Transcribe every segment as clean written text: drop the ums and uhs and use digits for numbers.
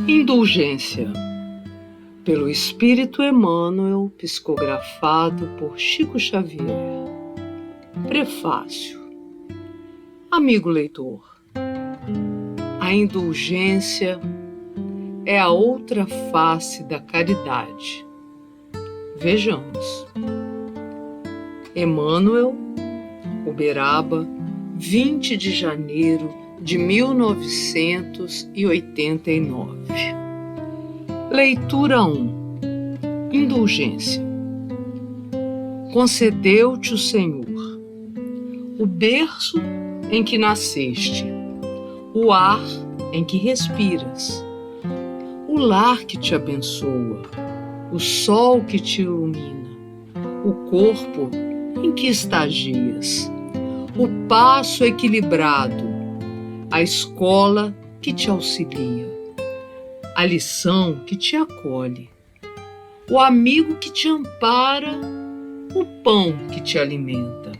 Indulgência, pelo Espírito Emmanuel, psicografado por Chico Xavier. Prefácio. Amigo leitor, a indulgência é a outra face da caridade. Vejamos. Emmanuel, Uberaba, 20 de janeiro de 1989. Leitura 1. Indulgência. Concedeu-te o Senhor o berço em que nasceste, o ar em que respiras, o lar que te abençoa, o sol que te ilumina, o corpo em que estagias, o passo equilibrado, a escola que te auxilia, a lição que te acolhe, o amigo que te ampara, o pão que te alimenta,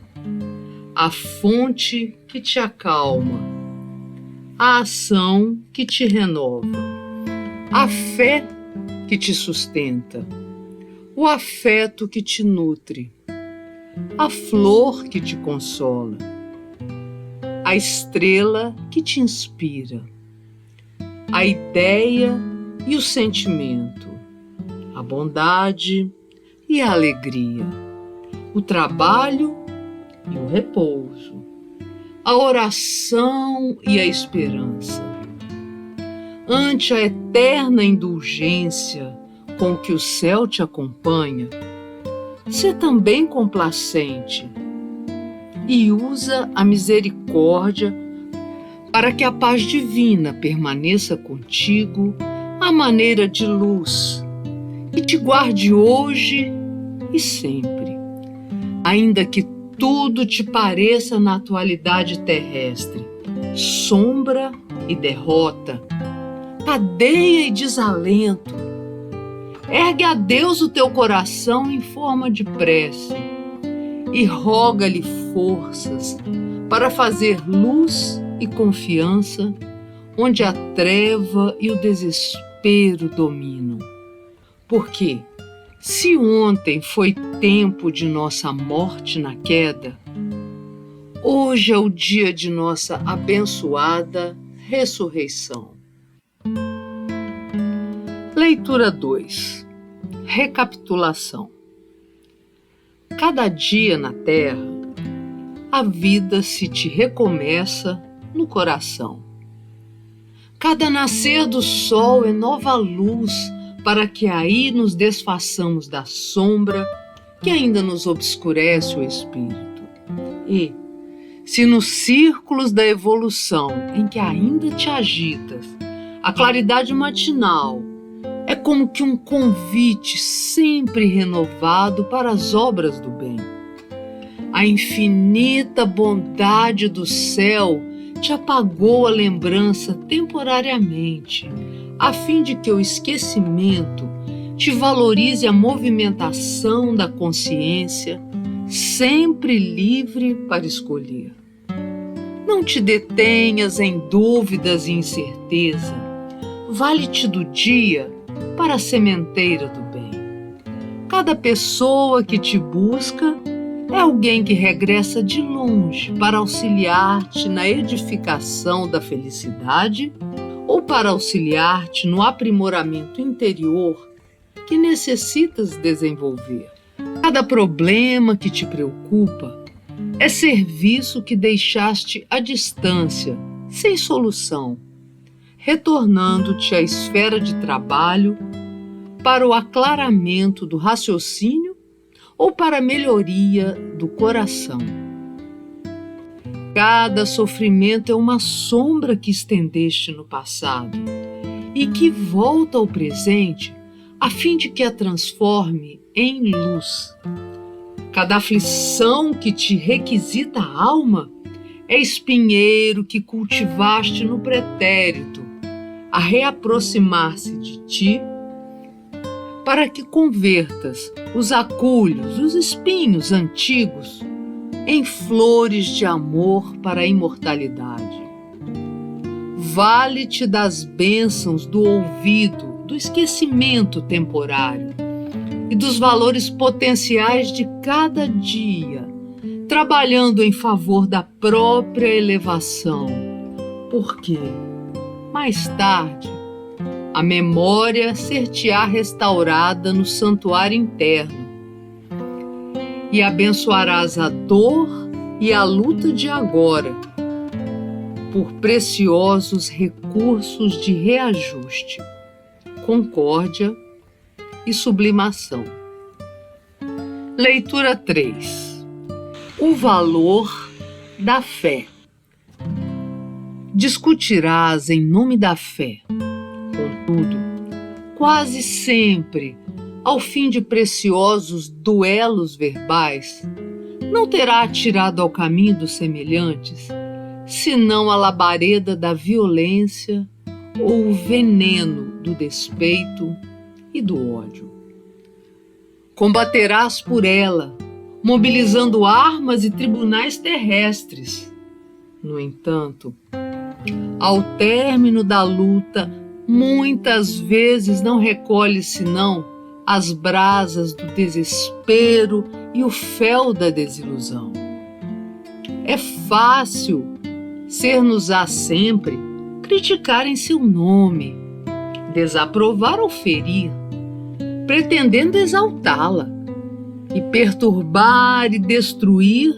a fonte que te acalma, a ação que te renova, a fé que te sustenta, o afeto que te nutre, a flor que te consola, a estrela que te inspira, a ideia e o sentimento, a bondade e a alegria, o trabalho e o repouso, a oração e a esperança. Ante a eterna indulgência com que o céu te acompanha, sê também complacente e usa a misericórdia para que a paz divina permaneça contigo à maneira de luz e te guarde hoje e sempre. Ainda que tudo te pareça na atualidade terrestre sombra e derrota, cadeia e desalento, ergue a Deus o teu coração em forma de prece e roga-lhe forças para fazer luz e confiança onde a treva e o desespero dominam. Porque, se ontem foi tempo de nossa morte na queda, hoje é o dia de nossa abençoada ressurreição. Leitura 2. Recapitulação. Cada dia na terra, a vida se te recomeça no coração. Cada nascer do sol é nova luz para que aí nos desfaçamos da sombra que ainda nos obscurece o espírito. E, se nos círculos da evolução em que ainda te agitas, a claridade matinal é como que um convite sempre renovado para as obras do bem. A infinita bondade do céu te apagou a lembrança temporariamente, a fim de que o esquecimento te valorize a movimentação da consciência, sempre livre para escolher. Não te detenhas em dúvidas e incerteza. Vale-te do dia para a sementeira do bem. Cada pessoa que te busca é alguém que regressa de longe para auxiliar-te na edificação da felicidade ou para auxiliar-te no aprimoramento interior que necessitas desenvolver. Cada problema que te preocupa é serviço que deixaste à distância, sem solução, retornando-te à esfera de trabalho para o aclaramento do raciocínio ou para a melhoria do coração. Cada sofrimento é uma sombra que estendeste no passado e que volta ao presente a fim de que a transforme em luz. Cada aflição que te requisita a alma é espinheiro que cultivaste no pretérito a reaproximar-se de ti para que convertas os acúlios, os espinhos antigos, em flores de amor para a imortalidade. vale-te das bênçãos do ouvido, do esquecimento temporário e dos valores potenciais de cada dia, trabalhando em favor da própria elevação, porque, mais tarde, a memória ser-te-á restaurada no santuário interno e abençoarás a dor e a luta de agora por preciosos recursos de reajuste, concórdia e sublimação. Leitura 3. O valor da fé. Discutirás em nome da fé. Contudo, quase sempre, ao fim de preciosos duelos verbais, não terá atirado ao caminho dos semelhantes, senão a labareda da violência ou o veneno do despeito e do ódio. Combaterás por ela, mobilizando armas e tribunais terrestres. No entanto, ao término da luta, muitas vezes não recolhe senão as brasas do desespero e o fel da desilusão. É fácil ser-nos-á sempre criticar em seu nome, desaprovar ou ferir, pretendendo exaltá-la, e perturbar e destruir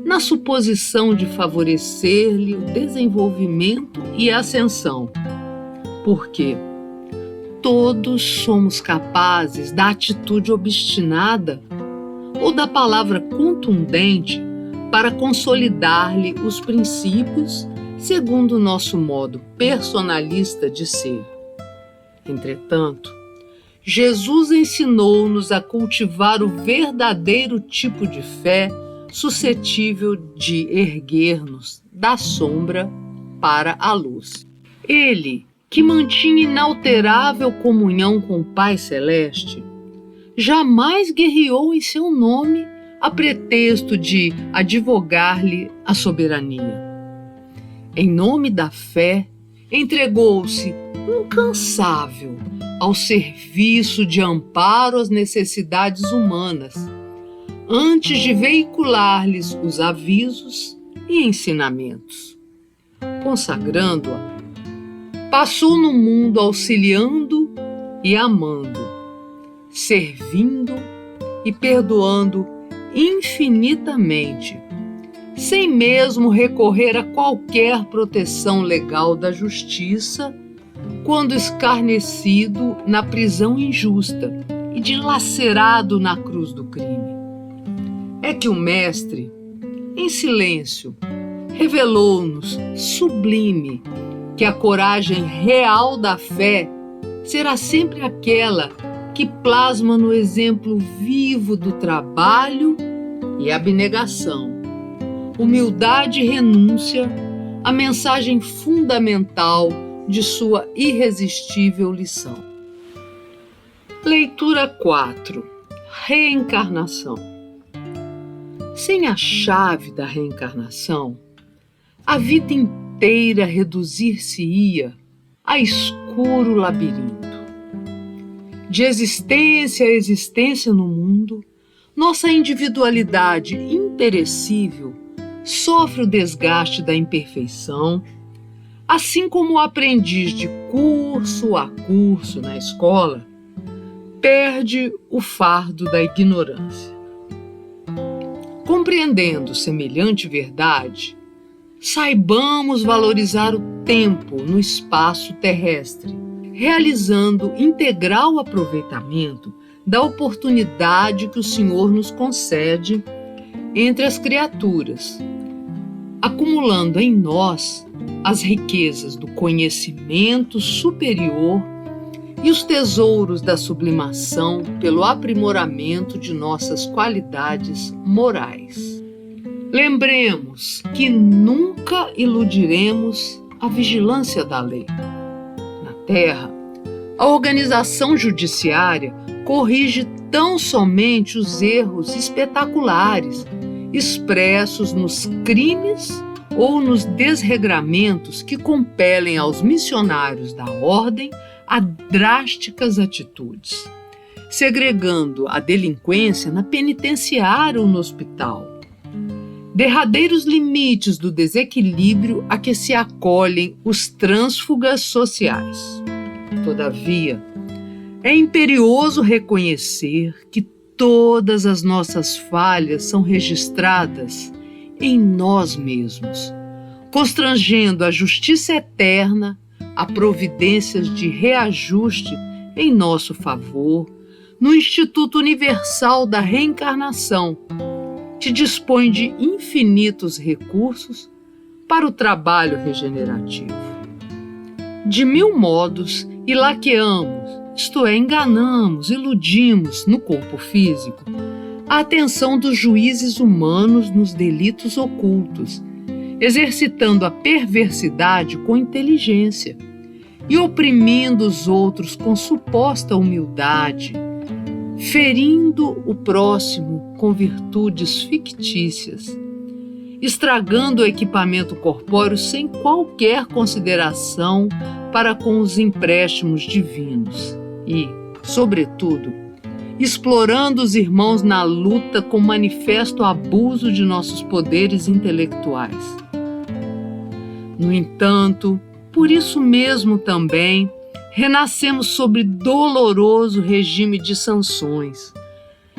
na suposição de favorecer-lhe o desenvolvimento e a ascensão. Porque todos somos capazes da atitude obstinada ou da palavra contundente para consolidar-lhe os princípios segundo o nosso modo personalista de ser. Entretanto, Jesus ensinou-nos a cultivar o verdadeiro tipo de fé suscetível de erguer-nos da sombra para a luz. Ele, que mantinha inalterável comunhão com o Pai Celeste, jamais guerreou em seu nome a pretexto de advogar-lhe a soberania. Em nome da fé, entregou-se incansável ao serviço de amparo às necessidades humanas, antes de veicular-lhes os avisos e ensinamentos. Consagrando-a, passou no mundo auxiliando e amando, servindo e perdoando infinitamente, sem mesmo recorrer a qualquer proteção legal da justiça, quando escarnecido na prisão injusta e dilacerado na cruz do crime. É que o Mestre, em silêncio, revelou-nos sublime que a coragem real da fé será sempre aquela que plasma no exemplo vivo do trabalho e abnegação, humildade e renúncia, a mensagem fundamental de sua irresistível lição. Leitura 4. Reencarnação. Sem a chave da reencarnação, a vida inteira reduzir-se-ia a escuro labirinto. De existência a existência no mundo, nossa individualidade imperecível sofre o desgaste da imperfeição, assim como o aprendiz de curso a curso na escola perde o fardo da ignorância. Compreendendo semelhante verdade, saibamos valorizar o tempo no espaço terrestre, realizando integral aproveitamento da oportunidade que o Senhor nos concede entre as criaturas, acumulando em nós as riquezas do conhecimento superior e os tesouros da sublimação pelo aprimoramento de nossas qualidades morais. Lembremos que nunca iludiremos a vigilância da lei. Na Terra, a organização judiciária corrige tão somente os erros espetaculares expressos nos crimes ou nos desregramentos que compelem aos missionários da ordem a drásticas atitudes, segregando a delinquência na penitenciária ou no hospital. Derradeiros limites do desequilíbrio a que se acolhem os trânsfugas sociais. Todavia, é imperioso reconhecer que todas as nossas falhas são registradas em nós mesmos, constrangendo a justiça eterna a providências de reajuste em nosso favor no Instituto Universal da Reencarnação, que dispõe de infinitos recursos para o trabalho regenerativo. De mil modos, ilaqueamos, isto é, enganamos, iludimos no corpo físico a atenção dos juízes humanos nos delitos ocultos, exercitando a perversidade com inteligência e oprimindo os outros com suposta humildade, ferindo o próximo com virtudes fictícias, estragando o equipamento corpóreo sem qualquer consideração para com os empréstimos divinos e, sobretudo, explorando os irmãos na luta com manifesto abuso de nossos poderes intelectuais. No entanto, por isso mesmo também, renascemos sobre doloroso regime de sanções,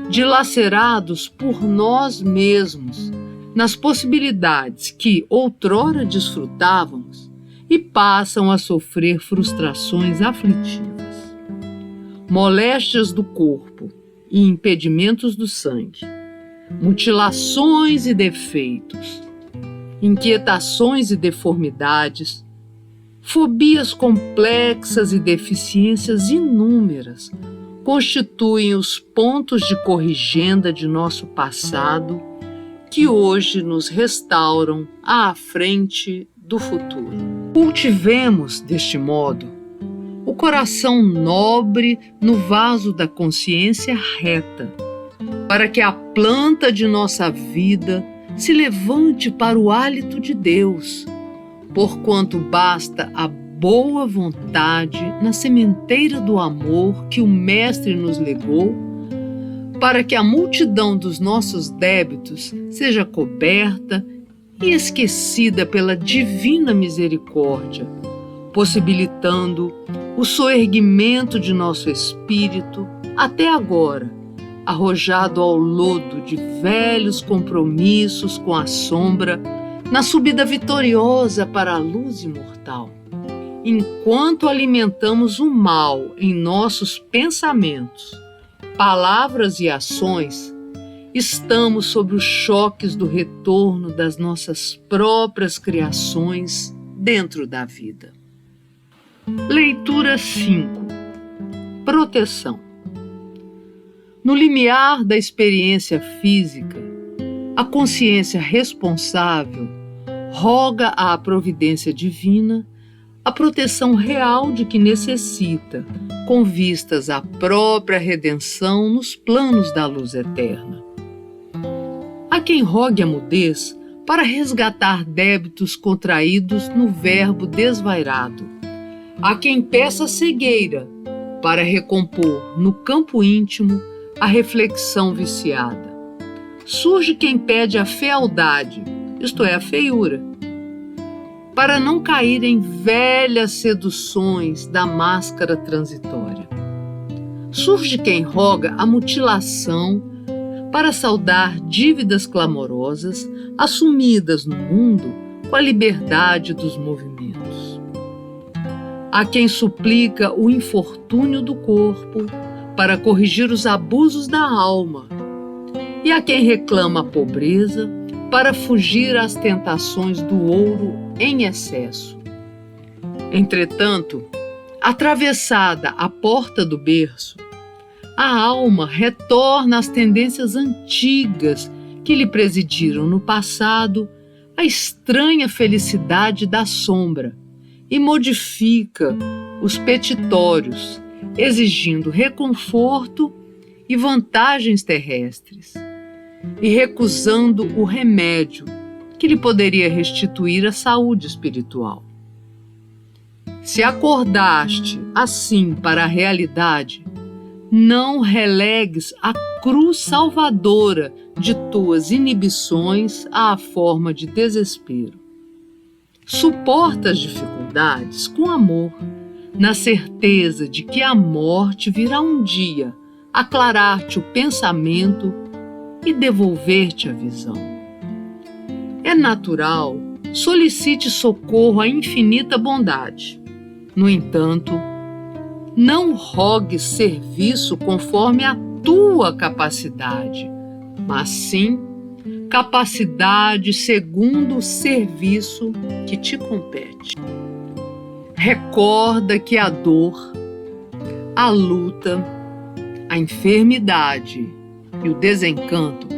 dilacerados por nós mesmos nas possibilidades que outrora desfrutávamos e passam a sofrer frustrações aflitivas. Moléstias do corpo e impedimentos do sangue, mutilações e defeitos, inquietações e deformidades, fobias complexas e deficiências inúmeras constituem os pontos de corrigenda de nosso passado que hoje nos restauram à frente do futuro. Cultivemos, deste modo, o coração nobre no vaso da consciência reta, para que a planta de nossa vida se levante para o hálito de Deus, porquanto basta a boa vontade na sementeira do amor que o Mestre nos legou, para que a multidão dos nossos débitos seja coberta e esquecida pela divina misericórdia, possibilitando o soerguimento de nosso espírito, até agora, arrojado ao lodo de velhos compromissos com a sombra, na subida vitoriosa para a luz imortal. Enquanto alimentamos o mal em nossos pensamentos, palavras e ações, estamos sob os choques do retorno das nossas próprias criações dentro da vida. Leitura 5. Proteção. No limiar da experiência física, a consciência responsável roga à providência divina a proteção real de que necessita, com vistas à própria redenção nos planos da luz eterna. Há quem rogue a mudez para resgatar débitos contraídos no verbo desvairado. Há quem peça cegueira para recompor no campo íntimo a reflexão viciada. Surge quem pede a fealdade, isto é, a feiura, para não cair em velhas seduções da máscara transitória. Surge quem roga a mutilação para saldar dívidas clamorosas assumidas no mundo com a liberdade dos movimentos. Há quem suplica o infortúnio do corpo para corrigir os abusos da alma, e há quem reclama a pobreza para fugir às tentações do ouro em excesso. Entretanto, atravessada a porta do berço, a alma retorna às tendências antigas que lhe presidiram no passado a estranha felicidade da sombra e modifica os petitórios, exigindo reconforto e vantagens terrestres, e recusando o remédio que lhe poderia restituir a saúde espiritual. Se acordaste assim para a realidade, não relegues a cruz salvadora de tuas inibições à forma de desespero. Suporta as dificuldades com amor, na certeza de que a morte virá um dia aclarar-te o pensamento e devolver-te a visão. É natural, solicite socorro à infinita bondade. No entanto, não rogues serviço conforme a tua capacidade, mas sim capacidade segundo o serviço que te compete. Recorda que a dor, a luta, a enfermidade e o desencanto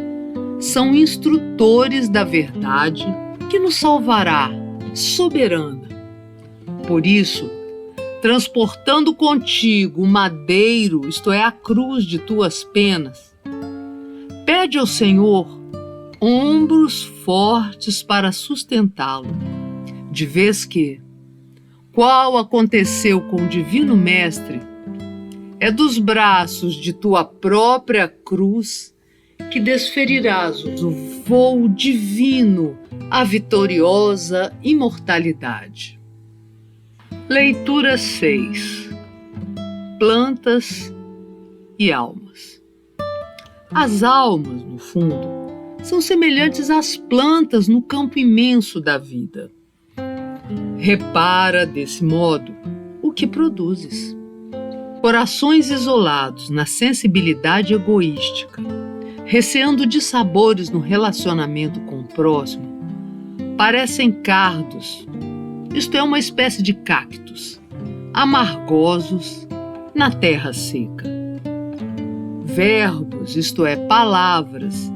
são instrutores da verdade que nos salvará soberana. Por isso, transportando contigo o madeiro, isto é, a cruz de tuas penas, pede ao Senhor ombros fortes para sustentá-lo, de vez que, qual aconteceu com o Divino Mestre, é dos braços de tua própria cruz que desferirás o voo divino à vitoriosa imortalidade. Leitura 6. Plantas e almas. As almas, no fundo, são semelhantes às plantas no campo imenso da vida. Repara, desse modo, o que produzes. Corações isolados na sensibilidade egoística, receando dissabores no relacionamento com o próximo, parecem cardos, isto é, uma espécie de cactos, amargosos na terra seca. Verbos, isto é, palavras,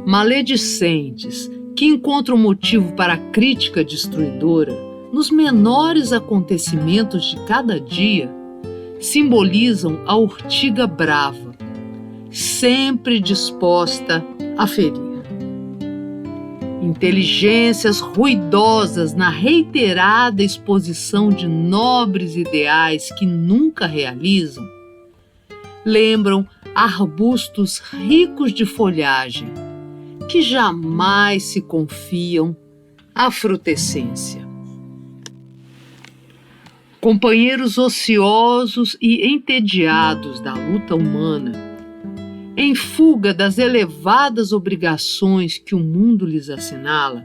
maledicentes, que encontram motivo para a crítica destruidora nos menores acontecimentos de cada dia, simbolizam a urtiga brava, sempre disposta a ferir. Inteligências ruidosas na reiterada exposição de nobres ideais que nunca realizam, lembram arbustos ricos de folhagem, que jamais se confiam à frutescência. Companheiros ociosos e entediados da luta humana, em fuga das elevadas obrigações que o mundo lhes assinala,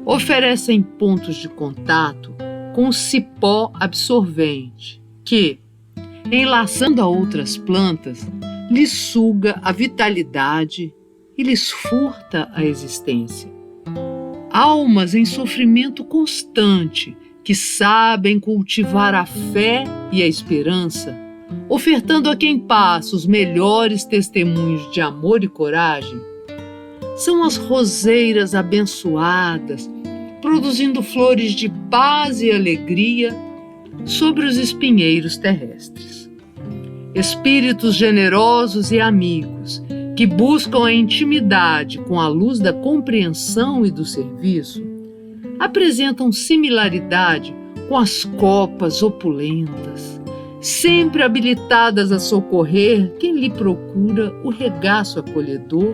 oferecem pontos de contato com o cipó absorvente que, enlaçando a outras plantas, lhes suga a vitalidade e lhes furta a existência. Almas em sofrimento constante que sabem cultivar a fé e a esperança, ofertando a quem passa os melhores testemunhos de amor e coragem, são as roseiras abençoadas, produzindo flores de paz e alegria sobre os espinheiros terrestres. Espíritos generosos e amigos que buscam a intimidade com a luz da compreensão e do serviço, apresentam similaridade com as copas opulentas, sempre habilitadas a socorrer quem lhe procura o regaço acolhedor,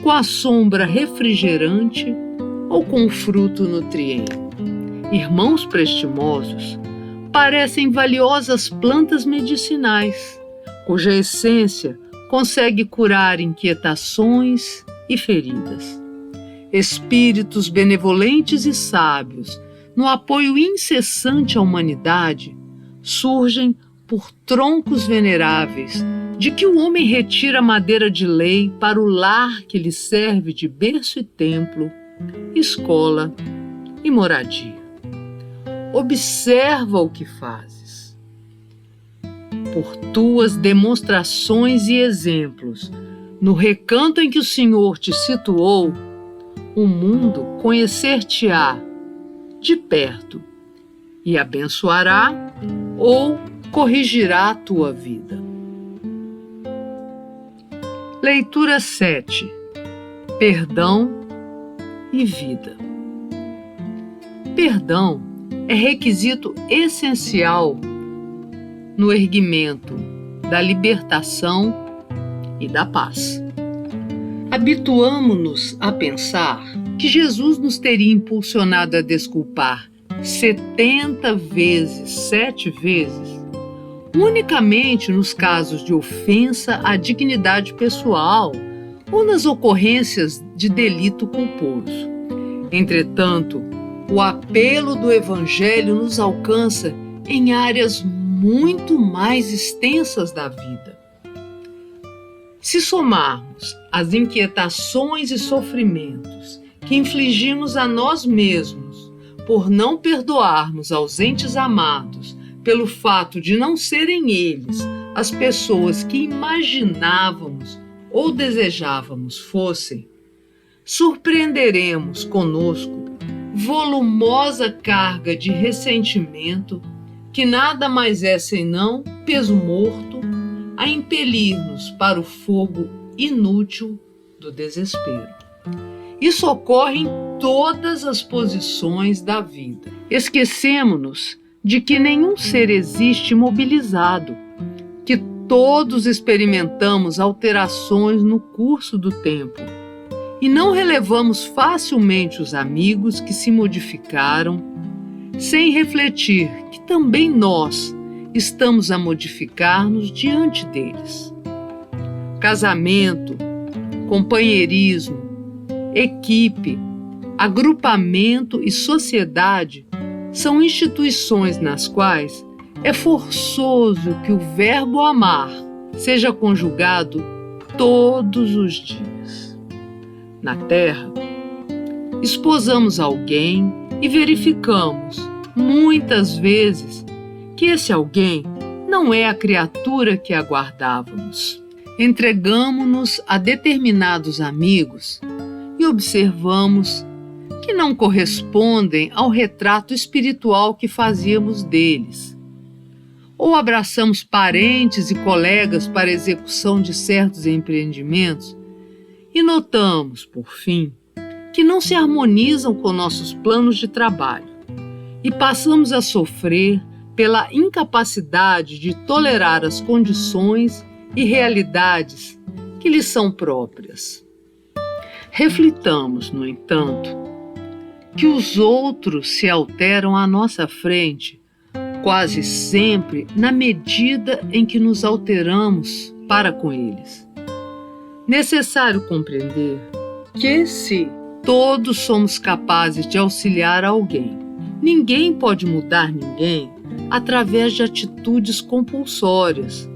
com a sombra refrigerante ou com o fruto nutriente. Irmãos prestimosos parecem valiosas plantas medicinais, cuja essência consegue curar inquietações e feridas. Espíritos benevolentes e sábios, no apoio incessante à humanidade, surgem por troncos veneráveis, de que o homem retira madeira de lei para o lar que lhe serve de berço e templo, escola e moradia. Observa o que fazes. Por tuas demonstrações e exemplos, no recanto em que o Senhor te situou, o mundo conhecer-te-á de perto e abençoará ou corrigirá a tua vida. Leitura 7. Perdão e vida. Perdão é requisito essencial no erguimento da libertação e da paz. Habituamo-nos a pensar que Jesus nos teria impulsionado a desculpar 70 vezes, 7 vezes, unicamente nos casos de ofensa à dignidade pessoal ou nas ocorrências de delito culposo. Entretanto, o apelo do Evangelho nos alcança em áreas muito mais extensas da vida. Se somarmos as inquietações e sofrimentos que infligimos a nós mesmos por não perdoarmos aos entes amados pelo fato de não serem eles as pessoas que imaginávamos ou desejávamos fossem, surpreenderemos conosco volumosa carga de ressentimento que nada mais é senão peso morto a impelir-nos para o fogo inútil do desespero. Isso ocorre em todas as posições da vida. Esquecemo-nos de que nenhum ser existe imobilizado, que todos experimentamos alterações no curso do tempo e não relevamos facilmente os amigos que se modificaram, sem refletir que também nós estamos a modificar-nos diante deles. Casamento, companheirismo, equipe, agrupamento e sociedade são instituições nas quais é forçoso que o verbo amar seja conjugado todos os dias. Na Terra, esposamos alguém e verificamos, muitas vezes, que esse alguém não é a criatura que aguardávamos. Entregamo-nos a determinados amigos e observamos que não correspondem ao retrato espiritual que fazíamos deles. Ou abraçamos parentes e colegas para a execução de certos empreendimentos e notamos, por fim, que não se harmonizam com nossos planos de trabalho e passamos a sofrer pela incapacidade de tolerar as condições e realidades que lhes são próprias. Reflitamos, no entanto, que os outros se alteram à nossa frente, quase sempre na medida em que nos alteramos para com eles. Necessário compreender que, se todos somos capazes de auxiliar alguém, ninguém pode mudar ninguém através de atitudes compulsórias,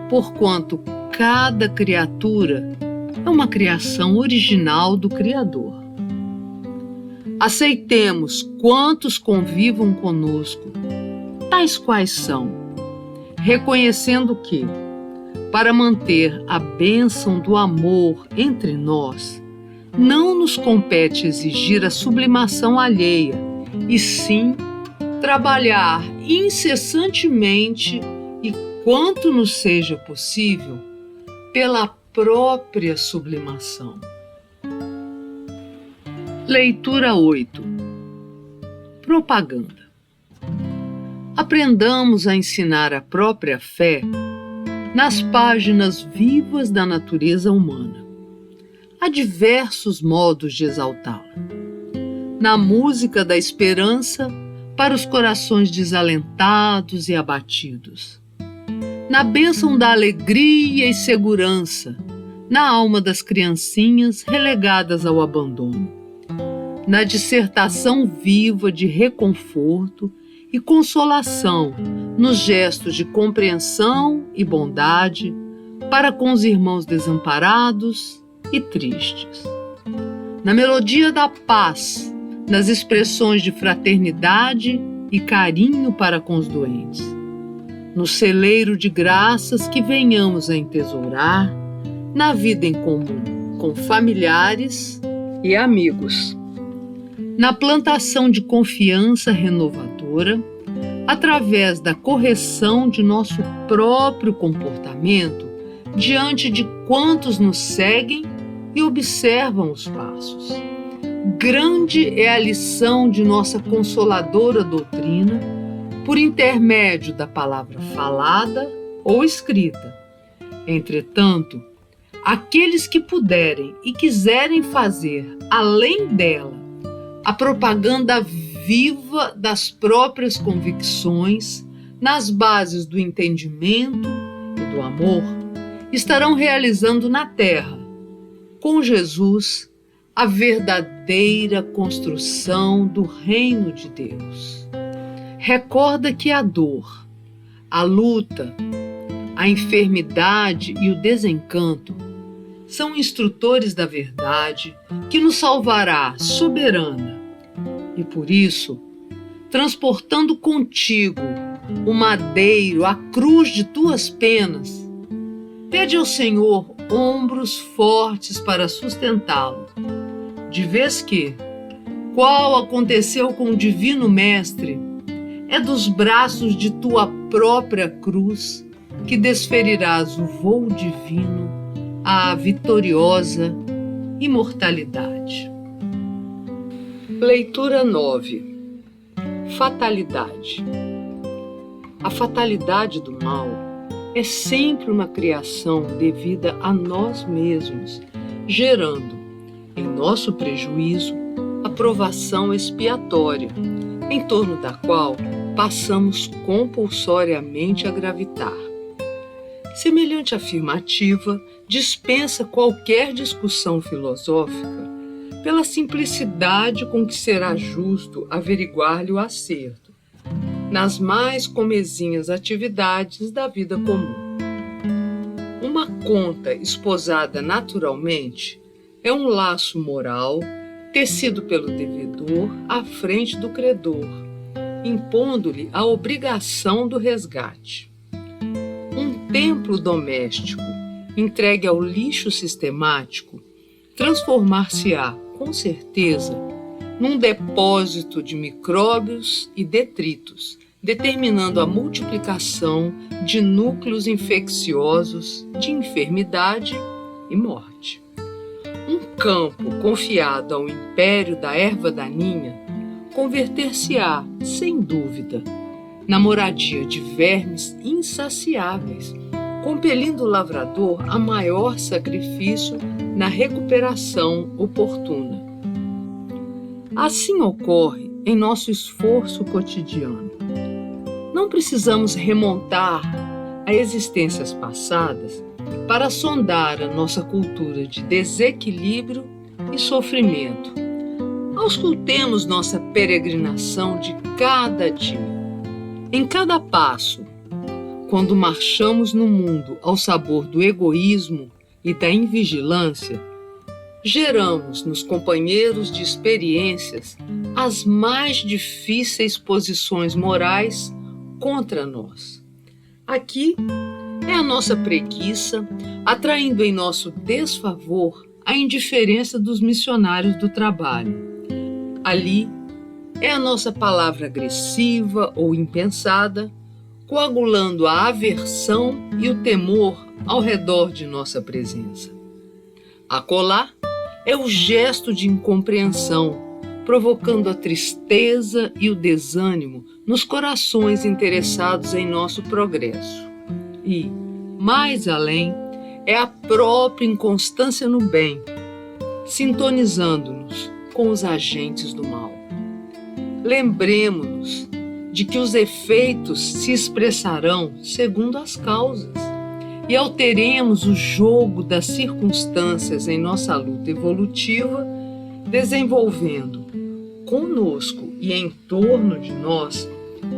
porquanto cada criatura é uma criação original do Criador. Aceitemos quantos convivam conosco, tais quais são, reconhecendo que, para manter a bênção do amor entre nós, não nos compete exigir a sublimação alheia, e sim trabalhar incessantemente e quanto nos seja possível pela própria sublimação. Leitura 8. Propaganda. Aprendamos a ensinar a própria fé nas páginas vivas da natureza humana. Há diversos modos de exaltá-la. Na música da esperança para os corações desalentados e abatidos. Na bênção da alegria e segurança, na alma das criancinhas relegadas ao abandono. Na dissertação viva de reconforto e consolação nos gestos de compreensão e bondade para com os irmãos desamparados e tristes. Na melodia da paz, nas expressões de fraternidade e carinho para com os doentes. No celeiro de graças que venhamos a entesourar na vida em comum com familiares e amigos. Na plantação de confiança renovadora, através da correção de nosso próprio comportamento diante de quantos nos seguem e observam os passos. Grande é a lição de nossa consoladora doutrina, por intermédio da palavra falada ou escrita. Entretanto, aqueles que puderem e quiserem fazer, além dela, a propaganda viva das próprias convicções, nas bases do entendimento e do amor, estarão realizando na terra, com Jesus, a verdadeira construção do reino de Deus. Recorda que a dor, a luta, a enfermidade e o desencanto são instrutores da verdade que nos salvará soberana. E por isso, transportando contigo o madeiro, a cruz de tuas penas, pede ao Senhor ombros fortes para sustentá-lo, de vez que, qual aconteceu com o Divino Mestre, é dos braços de tua própria cruz que desferirás o voo divino à vitoriosa imortalidade. Leitura 9. Fatalidade. A fatalidade do mal é sempre uma criação devida a nós mesmos, gerando, em nosso prejuízo, a provação expiatória, em torno da qual passamos compulsoriamente a gravitar. Semelhante afirmativa dispensa qualquer discussão filosófica pela simplicidade com que será justo averiguar-lhe o acerto nas mais comezinhas atividades da vida comum. Uma conta esposada naturalmente é um laço moral tecido pelo devedor à frente do credor, impondo-lhe a obrigação do resgate. Um templo doméstico entregue ao lixo sistemático transformar-se-á, com certeza, num depósito de micróbios e detritos, determinando a multiplicação de núcleos infecciosos, de enfermidade e morte. Um campo confiado ao império da erva daninha converter-se-á, sem dúvida, na moradia de vermes insaciáveis, compelindo o lavrador a maior sacrifício na recuperação oportuna. Assim ocorre em nosso esforço cotidiano. Não precisamos remontar a existências passadas para sondar a nossa cultura de desequilíbrio e sofrimento. Auscultemos nossa peregrinação de cada dia. Em cada passo, quando marchamos no mundo ao sabor do egoísmo e da invigilância, geramos nos companheiros de experiências as mais difíceis posições morais contra nós. Aqui é a nossa preguiça atraindo em nosso desfavor a indiferença dos missionários do trabalho. Ali é a nossa palavra agressiva ou impensada, coagulando a aversão e o temor ao redor de nossa presença. Acolá é o gesto de incompreensão, provocando a tristeza e o desânimo nos corações interessados em nosso progresso. E, mais além, é a própria inconstância no bem, sintonizando-nos com os agentes do mal. Lembremo-nos de que os efeitos se expressarão segundo as causas e alteremos o jogo das circunstâncias em nossa luta evolutiva, desenvolvendo conosco e em torno de nós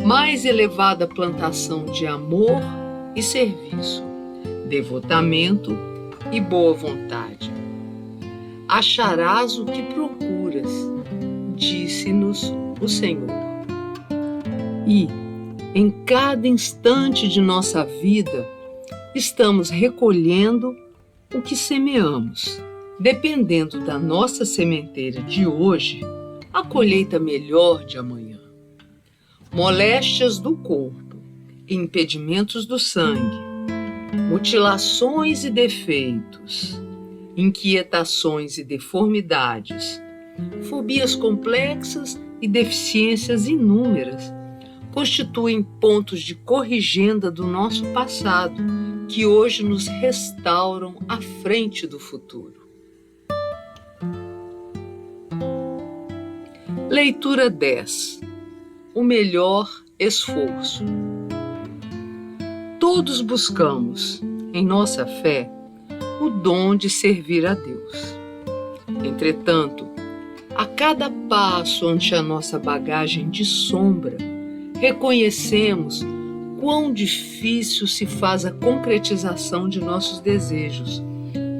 mais elevada plantação de amor e serviço, devotamento e boa vontade. Acharás o que procuras, disse-nos o Senhor. E, em cada instante de nossa vida, estamos recolhendo o que semeamos. Dependendo da nossa sementeira de hoje, a colheita melhor de amanhã. Moléstias do corpo, impedimentos do sangue, mutilações e defeitos, inquietações e deformidades, fobias complexas e deficiências inúmeras constituem pontos de corrigenda do nosso passado que hoje nos restauram à frente do futuro. Leitura 10. O melhor esforço. Todos buscamos, em nossa fé, o dom de servir a Deus. Entretanto, a cada passo ante a nossa bagagem de sombra, reconhecemos quão difícil se faz a concretização de nossos desejos,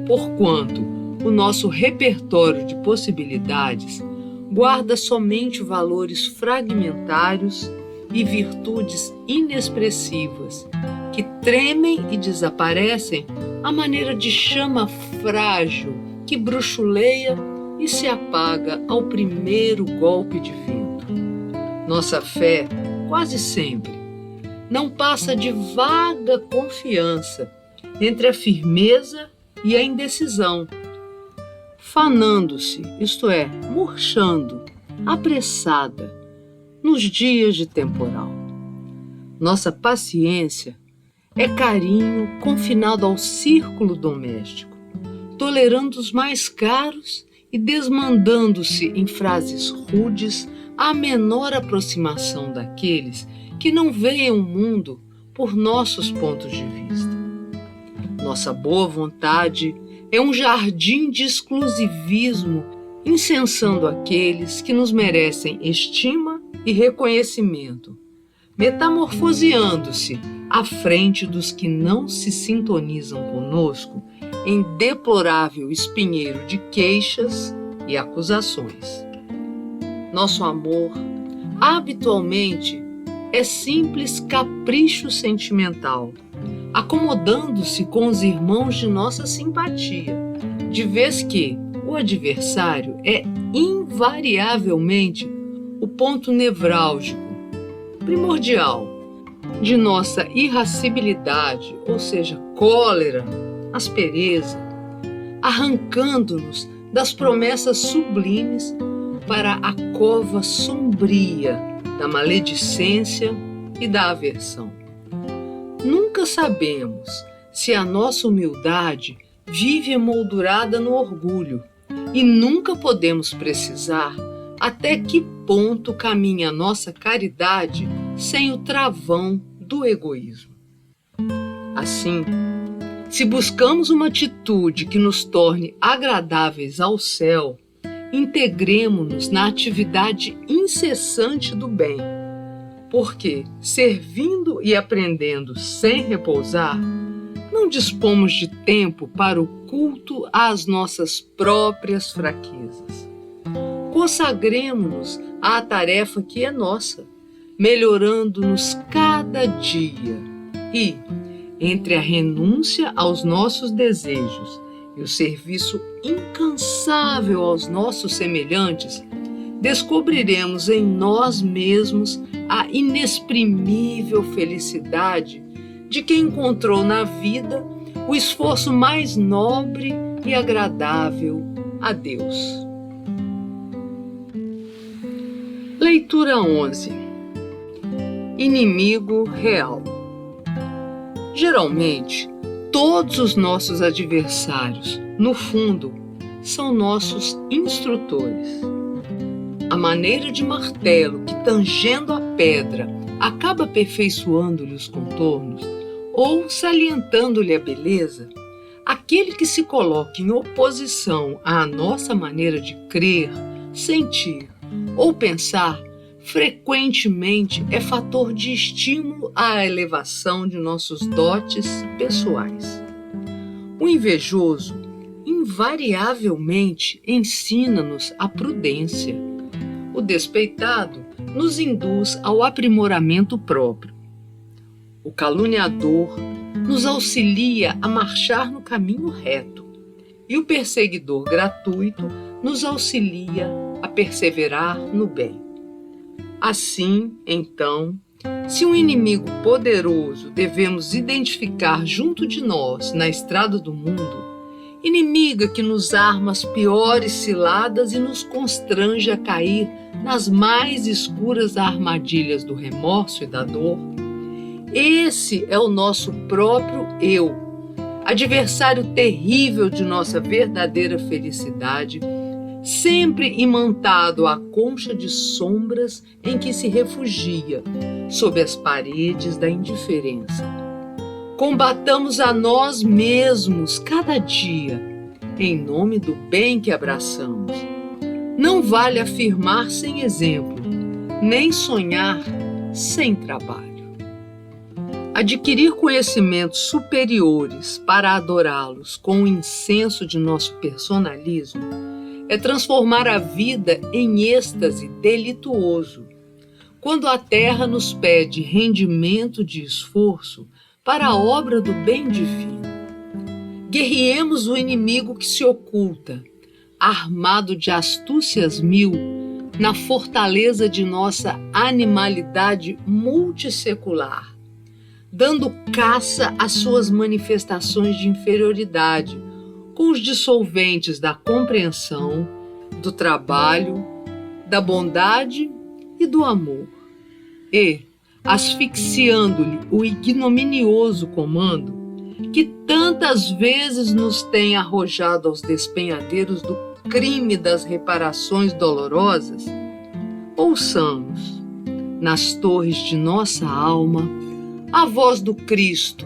porquanto o nosso repertório de possibilidades guarda somente valores fragmentários e virtudes inexpressivas que tremem e desaparecem à maneira de chama frágil que bruxuleia e se apaga ao primeiro golpe de vento. Nossa fé, quase sempre, não passa de vaga confiança entre a firmeza e a indecisão, fanando-se, isto é, murchando, apressada, nos dias de temporal. Nossa paciência é carinho confinado ao círculo doméstico, tolerando os mais caros e desmandando-se em frases rudes à menor aproximação daqueles que não veem o mundo por nossos pontos de vista. Nossa boa vontade é um jardim de exclusivismo, incensando aqueles que nos merecem estima e reconhecimento, metamorfoseando-se à frente dos que não se sintonizam conosco em deplorável espinheiro de queixas e acusações. Nosso amor, habitualmente, é simples capricho sentimental, acomodando-se com os irmãos de nossa simpatia, de vez que o adversário é invariavelmente o ponto nevrálgico, primordial, de nossa irascibilidade, ou seja, cólera, aspereza, arrancando-nos das promessas sublimes para a cova sombria da maledicência e da aversão. Nunca sabemos se a nossa humildade vive emoldurada no orgulho e nunca podemos precisar até que ponto caminha a nossa caridade sem o travão do egoísmo. Assim, se buscamos uma atitude que nos torne agradáveis ao céu, integremo-nos na atividade incessante do bem, porque, servindo e aprendendo sem repousar, não dispomos de tempo para o culto às nossas próprias fraquezas. Consagremo-nos à tarefa que é nossa, melhorando-nos cada dia e, entre a renúncia aos nossos desejos e o serviço incansável aos nossos semelhantes, descobriremos em nós mesmos a inexprimível felicidade de quem encontrou na vida o esforço mais nobre e agradável a Deus. Leitura 11. Inimigo real. Geralmente, todos os nossos adversários, no fundo, são nossos instrutores. A maneira de martelo que, tangendo a pedra, acaba aperfeiçoando-lhe os contornos ou salientando-lhe a beleza, aquele que se coloca em oposição à nossa maneira de crer, sentir ou pensar, frequentemente é fator de estímulo à elevação de nossos dotes pessoais. O invejoso invariavelmente ensina-nos a prudência. O despeitado nos induz ao aprimoramento próprio. O caluniador nos auxilia a marchar no caminho reto. E o perseguidor gratuito nos auxilia a perseverar no bem. Assim, então, se um inimigo poderoso devemos identificar junto de nós na estrada do mundo, inimiga que nos arma as piores ciladas e nos constrange a cair nas mais escuras armadilhas do remorso e da dor. Esse é o nosso próprio eu, adversário terrível de nossa verdadeira felicidade, sempre imantado à concha de sombras em que se refugia, sob as paredes da indiferença. Combatamos a nós mesmos cada dia, em nome do bem que abraçamos. Não vale afirmar sem exemplo, nem sonhar sem trabalho. Adquirir conhecimentos superiores para adorá-los com o incenso de nosso personalismo é transformar a vida em êxtase delituoso. Quando a terra nos pede rendimento de esforço para a obra do bem divino, guerreemos o inimigo que se oculta, armado de astúcias mil, na fortaleza de nossa animalidade multissecular, dando caça às suas manifestações de inferioridade, com os dissolventes da compreensão, do trabalho, da bondade e do amor, e asfixiando-lhe o ignominioso comando que tantas vezes nos tem arrojado aos despenhadeiros do crime das reparações dolorosas, ouçamos, nas torres de nossa alma, a voz do Cristo,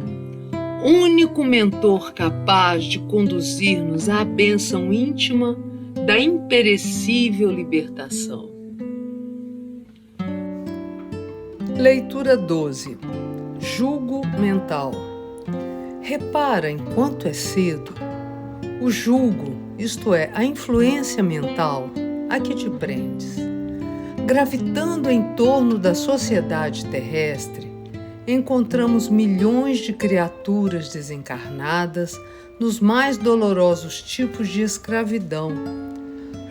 único mentor capaz de conduzir-nos à bênção íntima da imperecível libertação. Leitura 12. Jugo mental. Repara, enquanto é cedo, o jugo, isto é, a influência mental a que te prendes. Gravitando em torno da sociedade terrestre, encontramos milhões de criaturas desencarnadas nos mais dolorosos tipos de escravidão,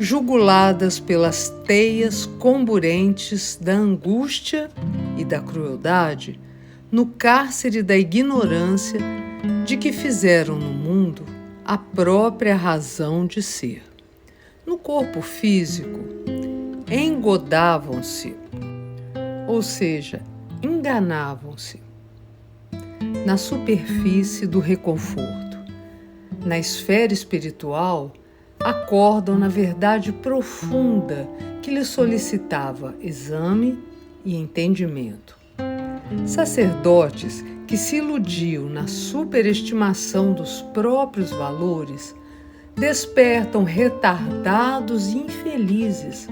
juguladas pelas teias comburentes da angústia e da crueldade, no cárcere da ignorância de que fizeram no mundo a própria razão de ser. No corpo físico, engodavam-se, ou seja, enganavam-se. Na superfície do reconforto, na esfera espiritual, acordam na verdade profunda que lhes solicitava exame e entendimento. Sacerdotes que se iludiam na superestimação dos próprios valores despertam retardados e infelizes,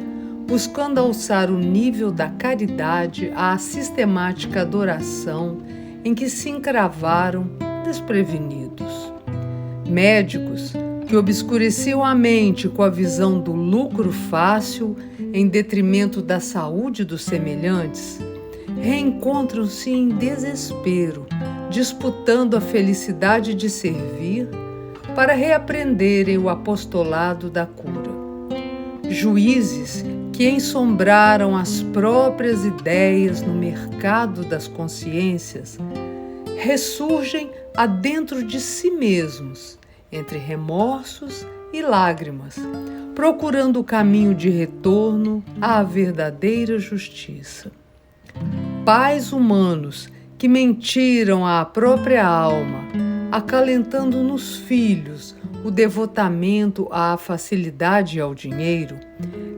buscando alçar o nível da caridade à sistemática adoração em que se encravaram desprevenidos. Médicos que obscureciam a mente com a visão do lucro fácil em detrimento da saúde dos semelhantes, reencontram-se em desespero, disputando a felicidade de servir para reaprenderem o apostolado da cura. Juízes que ensombraram as próprias ideias no mercado das consciências ressurgem adentro de si mesmos, entre remorsos e lágrimas, procurando o caminho de retorno à verdadeira justiça. Pais humanos que mentiram à própria alma, acalentando nos filhos o devotamento à facilidade e ao dinheiro,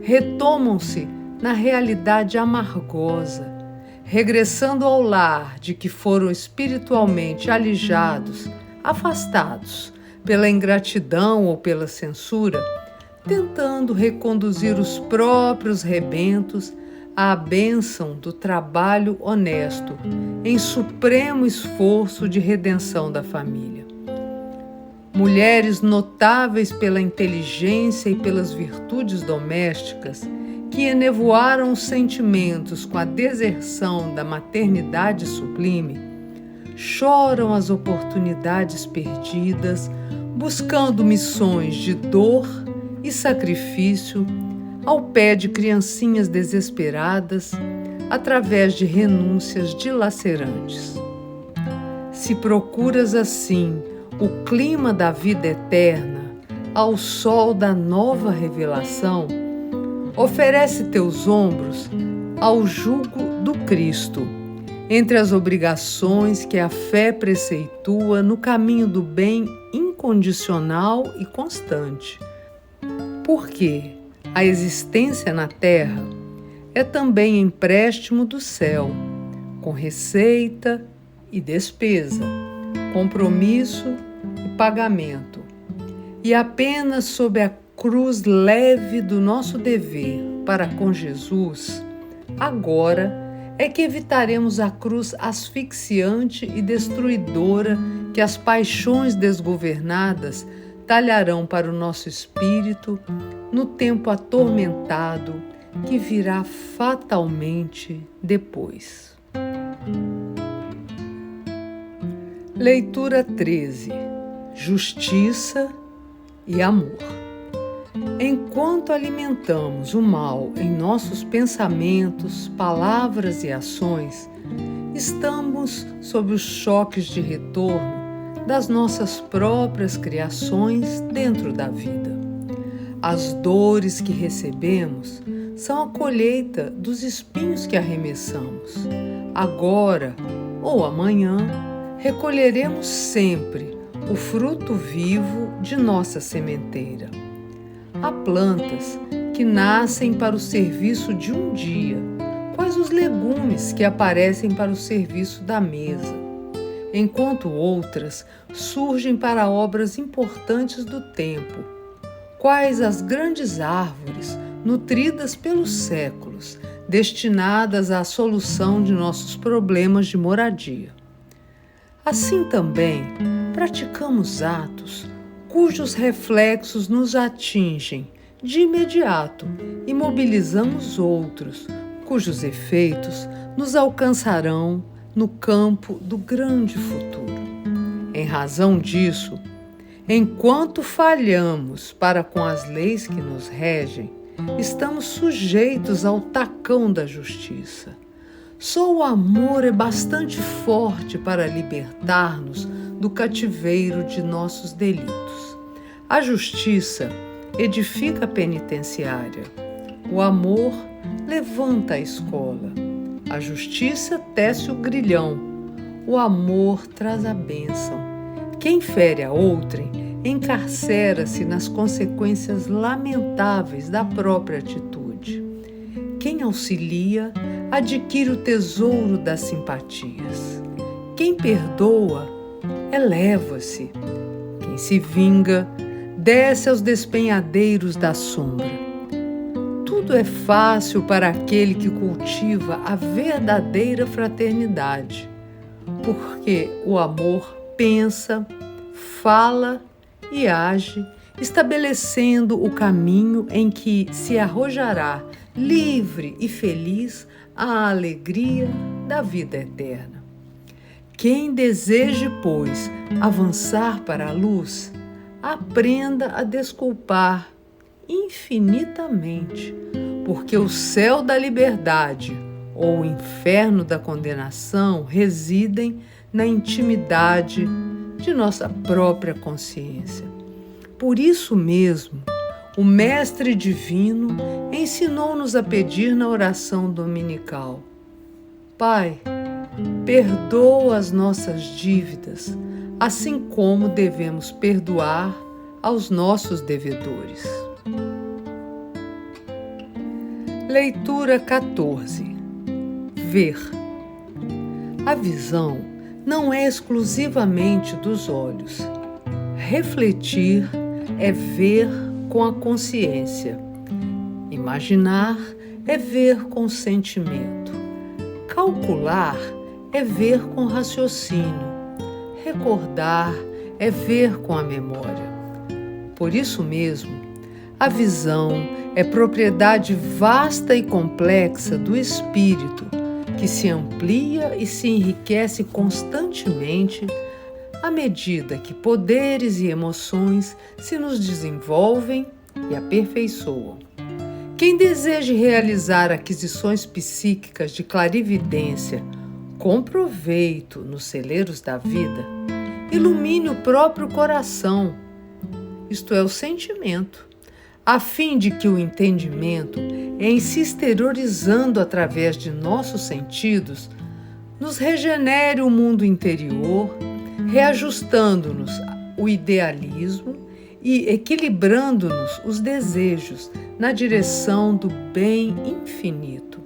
retomam-se na realidade amargosa, regressando ao lar de que foram espiritualmente alijados, afastados pela ingratidão ou pela censura, tentando reconduzir os próprios rebentos à bênção do trabalho honesto, em supremo esforço de redenção da família. Mulheres notáveis pela inteligência e pelas virtudes domésticas, que enevoaram os sentimentos com a deserção da maternidade sublime, choram as oportunidades perdidas, buscando missões de dor e sacrifício ao pé de criancinhas desesperadas, através de renúncias dilacerantes. Se procuras assim o clima da vida eterna, ao sol da nova revelação, oferece teus ombros ao jugo do Cristo, entre as obrigações que a fé preceitua no caminho do bem incondicional e constante. Porque a existência na terra é também empréstimo do céu, com receita e despesa, compromisso e pagamento. E apenas sob a cruz leve do nosso dever para com Jesus, agora é que evitaremos a cruz asfixiante e destruidora que as paixões desgovernadas talharão para o nosso espírito no tempo atormentado que virá fatalmente depois. Leitura 13. Justiça e amor. Enquanto alimentamos o mal em nossos pensamentos, palavras e ações, estamos sob os choques de retorno das nossas próprias criações dentro da vida. As dores que recebemos são a colheita dos espinhos que arremessamos. Agora ou amanhã, recolheremos sempre o fruto vivo de nossa sementeira. Há plantas que nascem para o serviço de um dia, quais os legumes que aparecem para o serviço da mesa, enquanto outras surgem para obras importantes do tempo, quais as grandes árvores nutridas pelos séculos, destinadas à solução de nossos problemas de moradia. Assim também, praticamos atos cujos reflexos nos atingem de imediato e mobilizamos outros, cujos efeitos nos alcançarão no campo do grande futuro. Em razão disso, enquanto falhamos para com as leis que nos regem, estamos sujeitos ao tacão da justiça. Só o amor é bastante forte para libertar-nos do cativeiro de nossos delitos. A justiça edifica a penitenciária. O amor levanta a escola. A justiça tece o grilhão. O amor traz a bênção. Quem fere a outrem encarcera-se nas consequências lamentáveis da própria atitude. Quem auxilia adquire o tesouro das simpatias. Quem perdoa eleva-se. Quem se vinga desce aos despenhadeiros da sombra. Tudo é fácil para aquele que cultiva a verdadeira fraternidade, porque o amor pensa, fala e age, estabelecendo o caminho em que se arrojará livre e feliz à alegria da vida eterna. Quem deseje, pois, avançar para a luz, aprenda a desculpar infinitamente, porque o céu da liberdade ou o inferno da condenação residem na intimidade de nossa própria consciência. Por isso mesmo, o Mestre Divino ensinou-nos a pedir na oração dominical: Pai, perdoa as nossas dívidas, assim como devemos perdoar aos nossos devedores. Leitura 14. Ver. A visão não é exclusivamente dos olhos. Refletir é ver com a consciência. Imaginar é ver com o sentimento. Calcular é ver com o raciocínio. Recordar é ver com a memória. Por isso mesmo, a visão é propriedade vasta e complexa do espírito, que se amplia e se enriquece constantemente à medida que poderes e emoções se nos desenvolvem e aperfeiçoam. Quem deseje realizar aquisições psíquicas de clarividência com proveito nos celeiros da vida, ilumine o próprio coração isto é, o sentimento, a fim de que o entendimento, em se exteriorizando através de nossos sentidos, nos regenere o mundo interior, reajustando-nos o idealismo e equilibrando-nos os desejos na direção do bem infinito.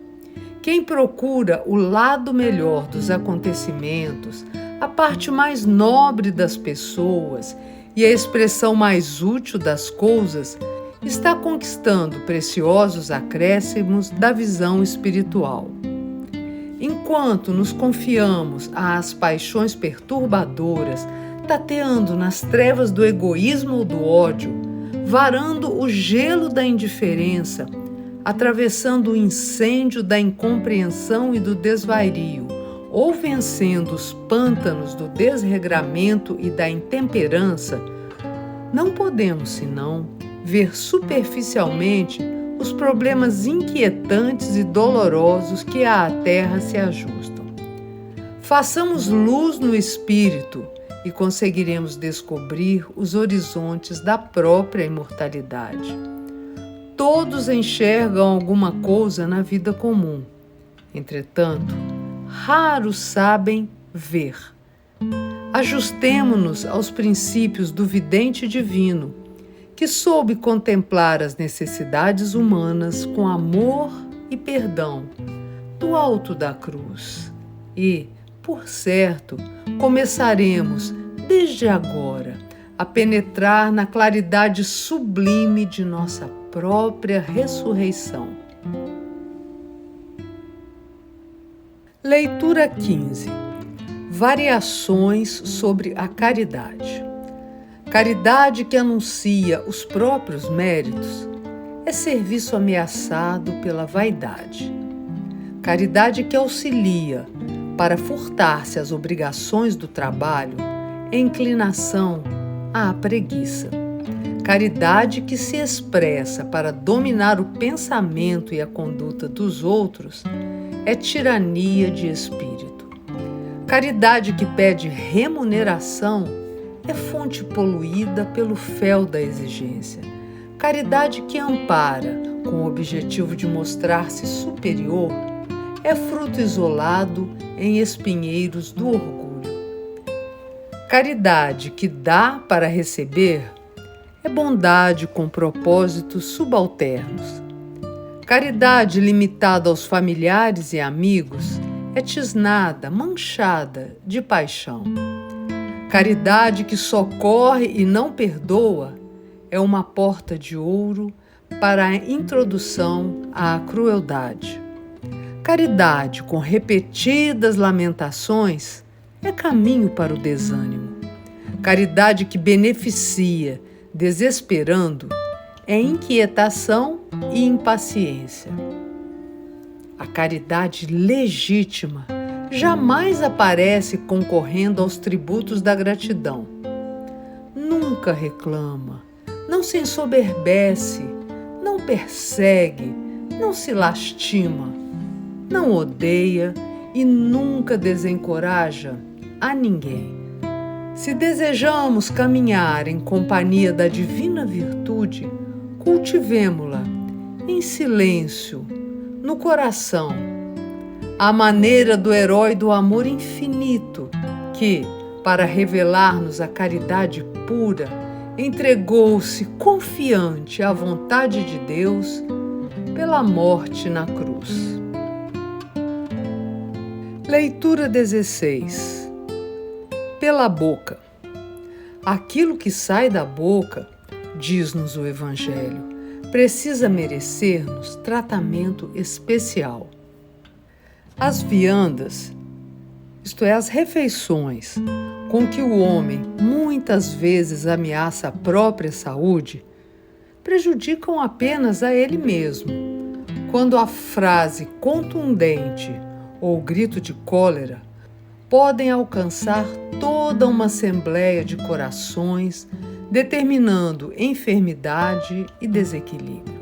Quem procura o lado melhor dos acontecimentos, a parte mais nobre das pessoas e a expressão mais útil das coisas, está conquistando preciosos acréscimos da visão espiritual. Enquanto nos confiamos às paixões perturbadoras, tateando nas trevas do egoísmo ou do ódio, varando o gelo da indiferença, atravessando o incêndio da incompreensão e do desvario, ou vencendo os pântanos do desregramento e da intemperança, não podemos senão ver superficialmente os problemas inquietantes e dolorosos que à terra se ajustam. Façamos luz no espírito e conseguiremos descobrir os horizontes da própria imortalidade. Todos enxergam alguma coisa na vida comum. Entretanto, raros sabem ver. Ajustemo-nos aos princípios do vidente divino, que soube contemplar as necessidades humanas com amor e perdão, do alto da cruz. E, por certo, começaremos, desde agora, a penetrar na claridade sublime de nossa própria ressurreição. Leitura 15. Variações sobre a caridade. Caridade que anuncia os próprios méritos é serviço ameaçado pela vaidade. Caridade que auxilia para furtar-se às obrigações do trabalho é inclinação à preguiça. Caridade que se expressa para dominar o pensamento e a conduta dos outros é tirania de espírito. Caridade que pede remuneração é fonte poluída pelo fel da exigência. Caridade que ampara, com o objetivo de mostrar-se superior, é fruto isolado em espinheiros do orgulho. Caridade que dá para receber é bondade com propósitos subalternos. Caridade limitada aos familiares e amigos é tisnada, manchada de paixão. Caridade que socorre e não perdoa é uma porta de ouro para a introdução à crueldade. Caridade com repetidas lamentações é caminho para o desânimo. Caridade que beneficia, desesperando, é inquietação e impaciência. A caridade legítima jamais aparece concorrendo aos tributos da gratidão. Nunca reclama, não se ensoberbece, não persegue, não se lastima, não odeia e nunca desencoraja a ninguém. Se desejamos caminhar em companhia da divina virtude, cultivemo-la em silêncio, no coração, à maneira do herói do amor infinito que, para revelar-nos a caridade pura, entregou-se confiante à vontade de Deus pela morte na cruz. Leitura 16. Pela boca. Aquilo que sai da boca, diz-nos o Evangelho, precisa merecer-nos tratamento especial. As viandas, isto é, as refeições, com que o homem muitas vezes ameaça a própria saúde, prejudicam apenas a ele mesmo, quando a frase contundente ou o grito de cólera podem alcançar toda uma assembleia de corações, determinando enfermidade e desequilíbrio.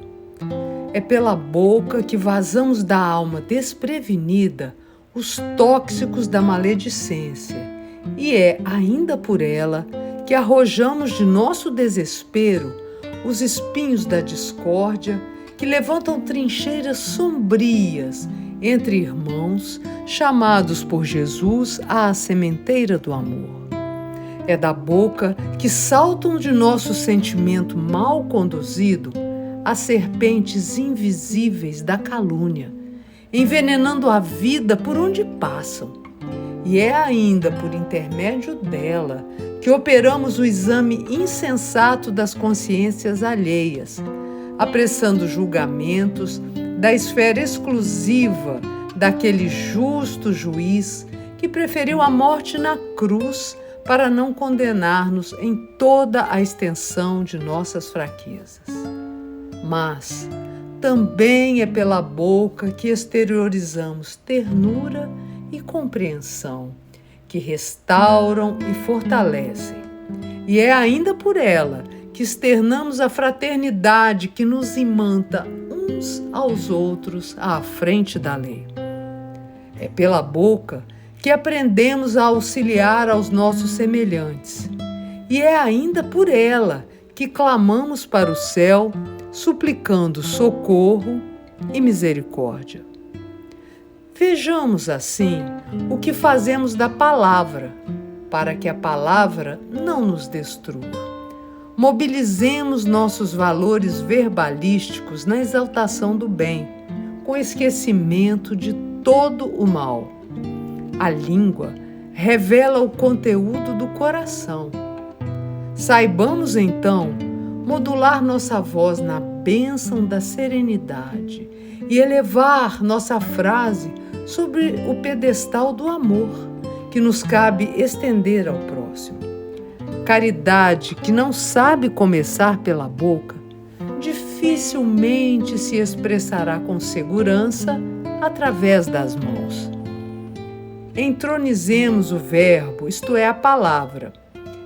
É pela boca que vazamos da alma desprevenida os tóxicos da maledicência, e é ainda por ela que arrojamos de nosso desespero os espinhos da discórdia, que levantam trincheiras sombrias entre irmãos chamados por Jesus à sementeira do amor. É da boca que saltam de nosso sentimento mal conduzido as serpentes invisíveis da calúnia, envenenando a vida por onde passam. E é ainda por intermédio dela que operamos o exame insensato das consciências alheias, apressando julgamentos da esfera exclusiva daquele justo juiz que preferiu a morte na cruz para não condenar-nos em toda a extensão de nossas fraquezas. Mas também é pela boca que exteriorizamos ternura e compreensão, que restauram e fortalecem. E é ainda por ela que externamos a fraternidade que nos imanta uns aos outros à frente da lei. É pela boca que aprendemos a auxiliar aos nossos semelhantes. E é ainda por ela que clamamos para o céu, suplicando socorro e misericórdia. Vejamos, assim, o que fazemos da palavra, para que a palavra não nos destrua. Mobilizemos nossos valores verbalísticos na exaltação do bem, com esquecimento de todo o mal. A língua revela o conteúdo do coração. Saibamos, então, modular nossa voz na bênção da serenidade e elevar nossa frase sobre o pedestal do amor, que nos cabe estender ao próximo. Caridade que não sabe começar pela boca, dificilmente se expressará com segurança através das mãos. Entronizemos o verbo, isto é, a palavra,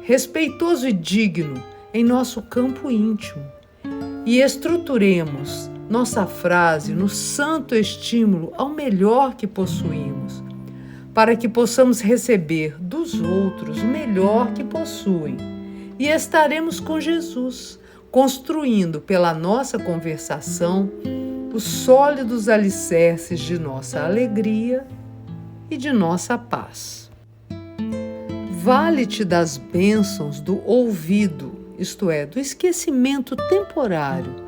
respeitoso e digno em nosso campo íntimo, e estruturemos nossa frase no santo estímulo ao melhor que possuímos, para que possamos receber dos outros o melhor que possuem, e estaremos com Jesus, construindo pela nossa conversação os sólidos alicerces de nossa alegria e de nossa paz. Vale-te das bênçãos do ouvido, isto é, do esquecimento temporário,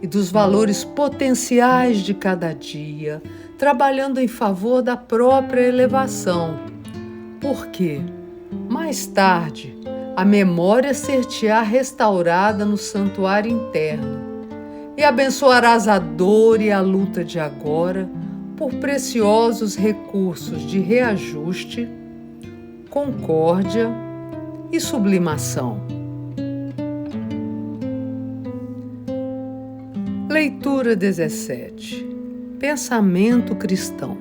e dos valores potenciais de cada dia, trabalhando em favor da própria elevação. Porque, mais tarde, a memória ser-te-á restaurada no santuário interno, e abençoarás a dor e a luta de agora por preciosos recursos de reajuste, concórdia e sublimação. Leitura 17. Pensamento cristão.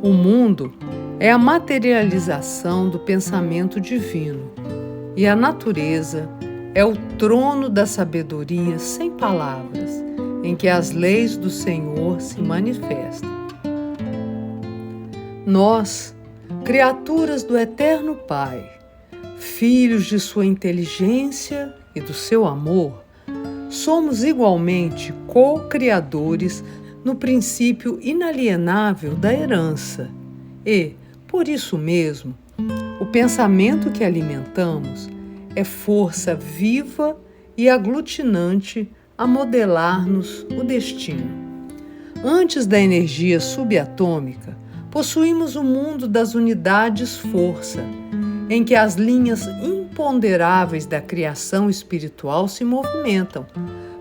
O mundo é a materialização do pensamento divino, e a natureza é o trono da sabedoria sem palavras, em que as leis do Senhor se manifestam. Nós, criaturas do Eterno Pai, filhos de sua inteligência e do seu amor, somos igualmente co-criadores no princípio inalienável da herança e, por isso mesmo, o pensamento que alimentamos é força viva e aglutinante a modelar-nos o destino. Antes da energia subatômica, possuímos o mundo das unidades força, em que as linhas imponderáveis da criação espiritual se movimentam,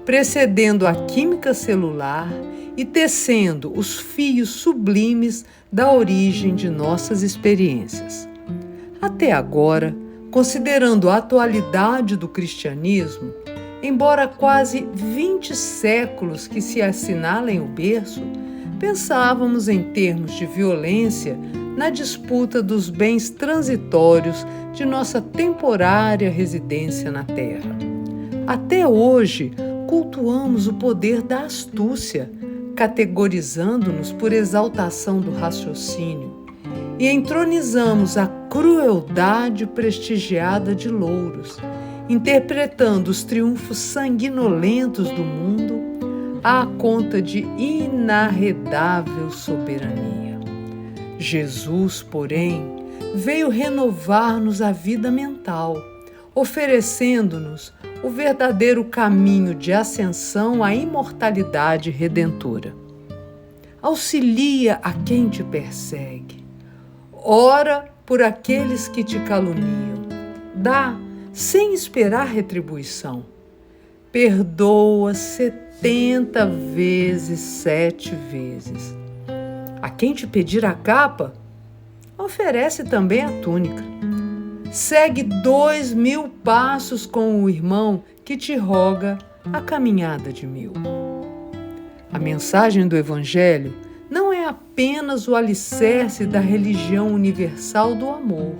precedendo a química celular e tecendo os fios sublimes da origem de nossas experiências. Até agora, considerando a atualidade do cristianismo, embora quase 20 séculos que se assinalem o berço, pensávamos em termos de violência na disputa dos bens transitórios de nossa temporária residência na Terra. Até hoje, cultuamos o poder da astúcia, categorizando-nos por exaltação do raciocínio, e entronizamos a crueldade prestigiada de louros, interpretando os triunfos sanguinolentos do mundo à conta de inarredável soberania. Jesus, porém, veio renovar-nos a vida mental, oferecendo-nos o verdadeiro caminho de ascensão à imortalidade redentora. Auxilia a quem te persegue. Ora por aqueles que te caluniam. Dá sem esperar retribuição. Perdoa 70 vezes 7 vezes. A quem te pedir a capa, oferece também a túnica. Segue 2000 passos com o irmão que te roga a caminhada de 1000. A mensagem do Evangelho não é apenas o alicerce da religião universal do amor,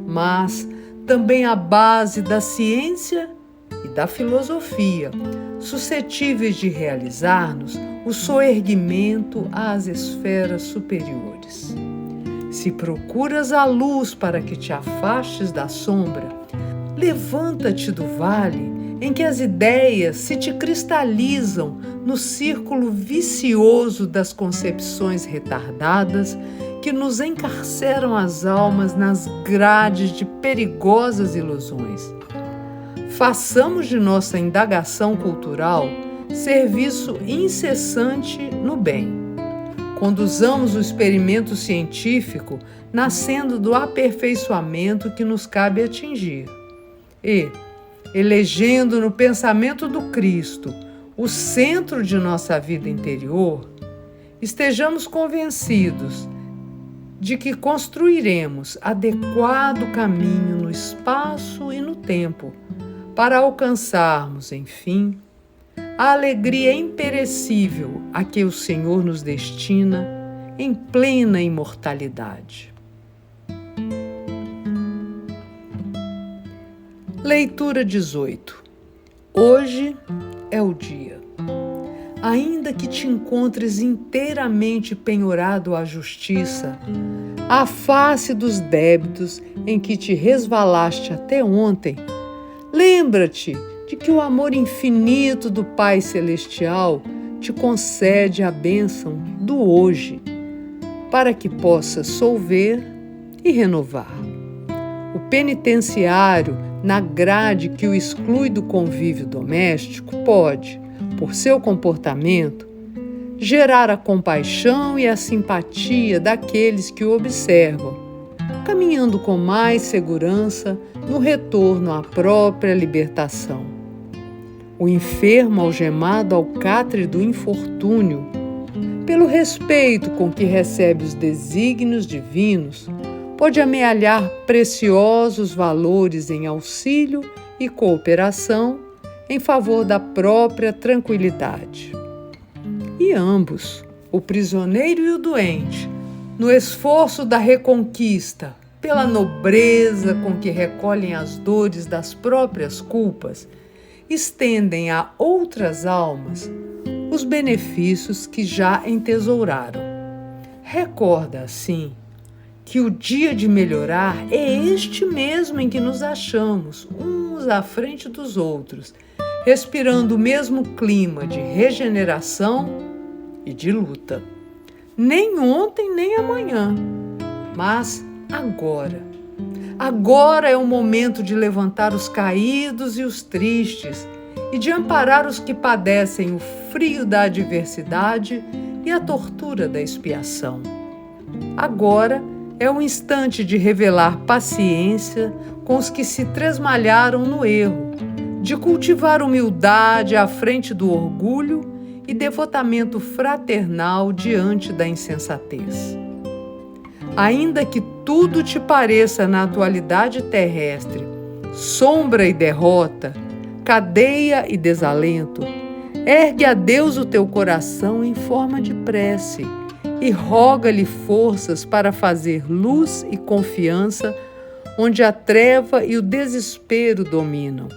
mas também a base da ciência e da filosofia, suscetíveis de realizar-nos o soerguimento às esferas superiores. Se procuras a luz para que te afastes da sombra, levanta-te do vale em que as ideias se te cristalizam no círculo vicioso das concepções retardadas que nos encarceram as almas nas grades de perigosas ilusões. Façamos de nossa indagação cultural serviço incessante no bem. Conduzamos o experimento científico nascendo do aperfeiçoamento que nos cabe atingir e, elegendo no pensamento do Cristo o centro de nossa vida interior, estejamos convencidos de que construiremos adequado caminho no espaço e no tempo para alcançarmos, enfim, a alegria imperecível a que o Senhor nos destina em plena imortalidade. Leitura 18. Hoje é o dia. Ainda que te encontres inteiramente penhorado à justiça, à face dos débitos em que te resvalaste até ontem, lembra-te de que o amor infinito do Pai Celestial te concede a bênção do hoje, para que possas solver e renovar. O penitenciário, na grade que o exclui do convívio doméstico, pode, por seu comportamento, gerar a compaixão e a simpatia daqueles que o observam, caminhando com mais segurança no retorno à própria libertação. O enfermo algemado ao catre do infortúnio, pelo respeito com que recebe os desígnios divinos, pode amealhar preciosos valores em auxílio e cooperação em favor da própria tranquilidade. E ambos, o prisioneiro e o doente, no esforço da reconquista, pela nobreza com que recolhem as dores das próprias culpas, estendem a outras almas os benefícios que já entesouraram. Recorda, assim, que o dia de melhorar é este mesmo em que nos achamos, uns à frente dos outros, respirando o mesmo clima de regeneração e de luta. Nem ontem, nem amanhã, mas agora. Agora é o momento de levantar os caídos e os tristes e de amparar os que padecem o frio da adversidade e a tortura da expiação. Agora é o instante de revelar paciência com os que se tresmalharam no erro, de cultivar humildade à frente do orgulho e devotamento fraternal diante da insensatez. Ainda que tudo te pareça na atualidade terrestre sombra e derrota, cadeia e desalento, ergue a Deus o teu coração em forma de prece e roga-lhe forças para fazer luz e confiança onde a treva e o desespero dominam.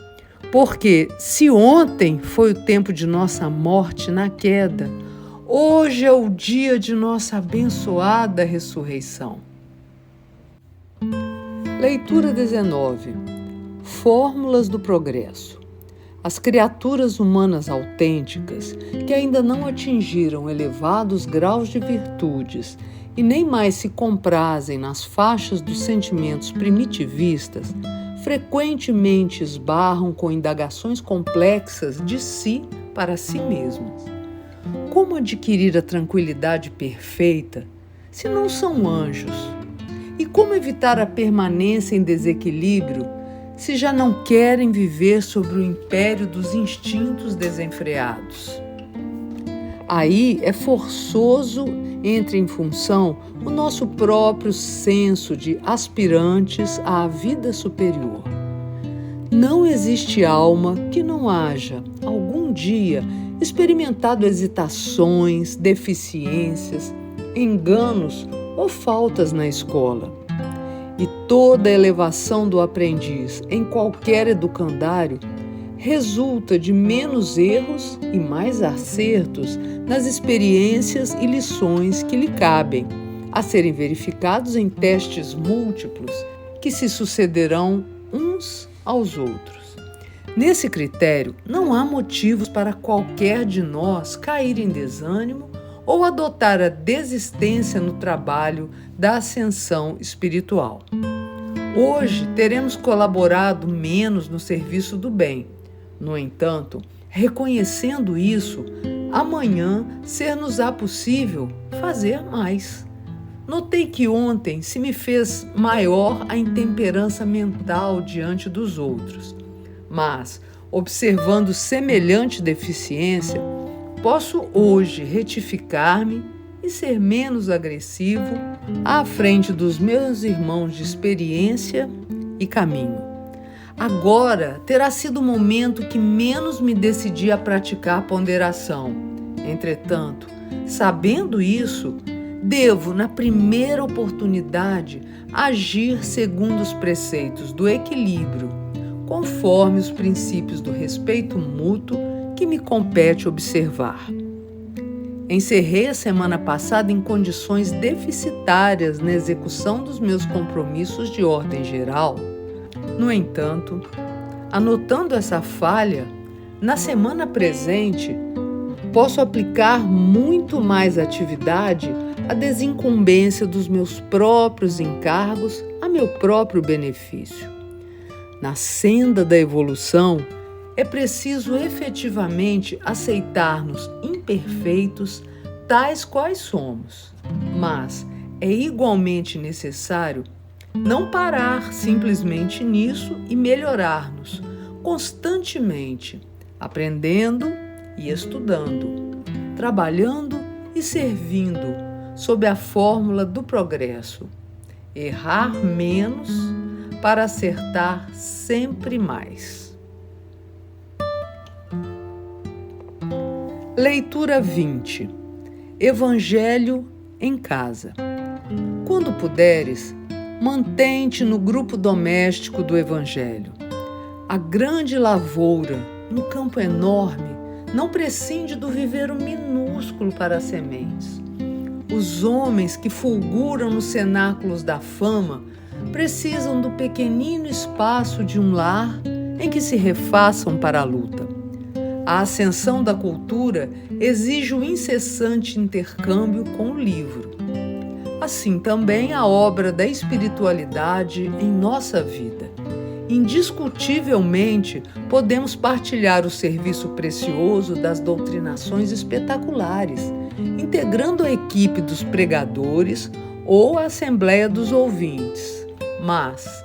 Porque se ontem foi o tempo de nossa morte na queda, hoje é o dia de nossa abençoada ressurreição. Leitura 19. Fórmulas do progresso. As criaturas humanas autênticas, que ainda não atingiram elevados graus de virtudes e nem mais se comprazem nas faixas dos sentimentos primitivistas, frequentemente esbarram com indagações complexas de si para si mesmas. Como adquirir a tranquilidade perfeita se não são anjos? E como evitar a permanência em desequilíbrio se já não querem viver sob o império dos instintos desenfreados? Aí é forçoso entre em função o nosso próprio senso de aspirantes à vida superior. Não existe alma que não haja, algum dia, experimentado hesitações, deficiências, enganos ou faltas na escola. E toda elevação do aprendiz em qualquer educandário resulta de menos erros e mais acertos nas experiências e lições que lhe cabem, a serem verificados em testes múltiplos que se sucederão uns aos outros. Nesse critério, não há motivos para qualquer de nós cair em desânimo ou adotar a desistência no trabalho da ascensão espiritual. Hoje teremos colaborado menos no serviço do bem. No entanto, reconhecendo isso, amanhã ser-nos-á possível fazer mais. Notei que ontem se me fez maior a intemperança mental diante dos outros, mas, observando semelhante deficiência, posso hoje retificar-me e ser menos agressivo à frente dos meus irmãos de experiência e caminho. Agora terá sido o momento que menos me decidi a praticar ponderação. Entretanto, sabendo isso, devo, na primeira oportunidade, agir segundo os preceitos do equilíbrio, conforme os princípios do respeito mútuo que me compete observar. Encerrei a semana passada em condições deficitárias na execução dos meus compromissos de ordem geral. No entanto, anotando essa falha, na semana presente, posso aplicar muito mais atividade à desincumbência dos meus próprios encargos a meu próprio benefício. Na senda da evolução, é preciso efetivamente aceitar-nos imperfeitos, tais quais somos, mas é igualmente necessário não parar simplesmente nisso e melhorar-nos constantemente, aprendendo e estudando, trabalhando e servindo sob a fórmula do progresso. Errar menos para acertar sempre mais. Leitura 20. Evangelho em casa. Quando puderes, mantém-te no grupo doméstico do Evangelho. A grande lavoura, no campo enorme, não prescinde do viveiro minúsculo para as sementes. Os homens que fulguram nos cenáculos da fama precisam do pequenino espaço de um lar em que se refaçam para a luta. A ascensão da cultura exige o incessante intercâmbio com o livro. Assim também a obra da espiritualidade em nossa vida. Indiscutivelmente, podemos partilhar o serviço precioso das doutrinações espetaculares, integrando a equipe dos pregadores ou a assembleia dos ouvintes. Mas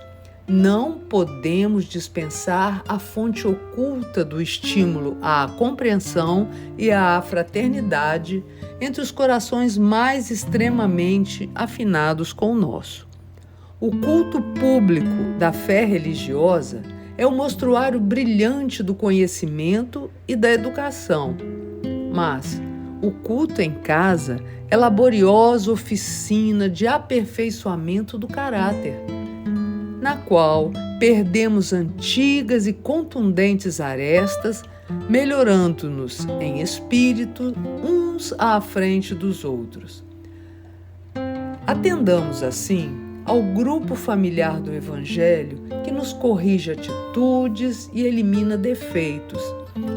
não podemos dispensar a fonte oculta do estímulo à compreensão e à fraternidade entre os corações mais extremamente afinados com o nosso. O culto público da fé religiosa é o mostruário brilhante do conhecimento e da educação, mas o culto em casa é laboriosa oficina de aperfeiçoamento do caráter, na qual perdemos antigas e contundentes arestas, melhorando-nos em espírito uns à frente dos outros. Atendamos, assim, ao grupo familiar do Evangelho que nos corrige atitudes e elimina defeitos,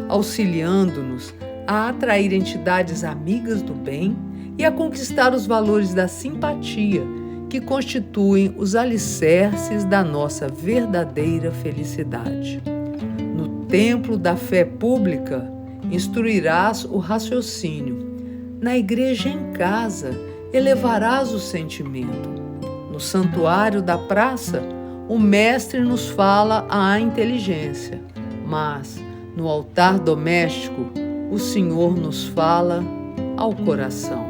auxiliando-nos a atrair entidades amigas do bem e a conquistar os valores da simpatia, que constituem os alicerces da nossa verdadeira felicidade. No templo da fé pública, instruirás o raciocínio. Na igreja em casa, elevarás o sentimento. No santuário da praça, o mestre nos fala à inteligência, mas no altar doméstico, o Senhor nos fala ao coração.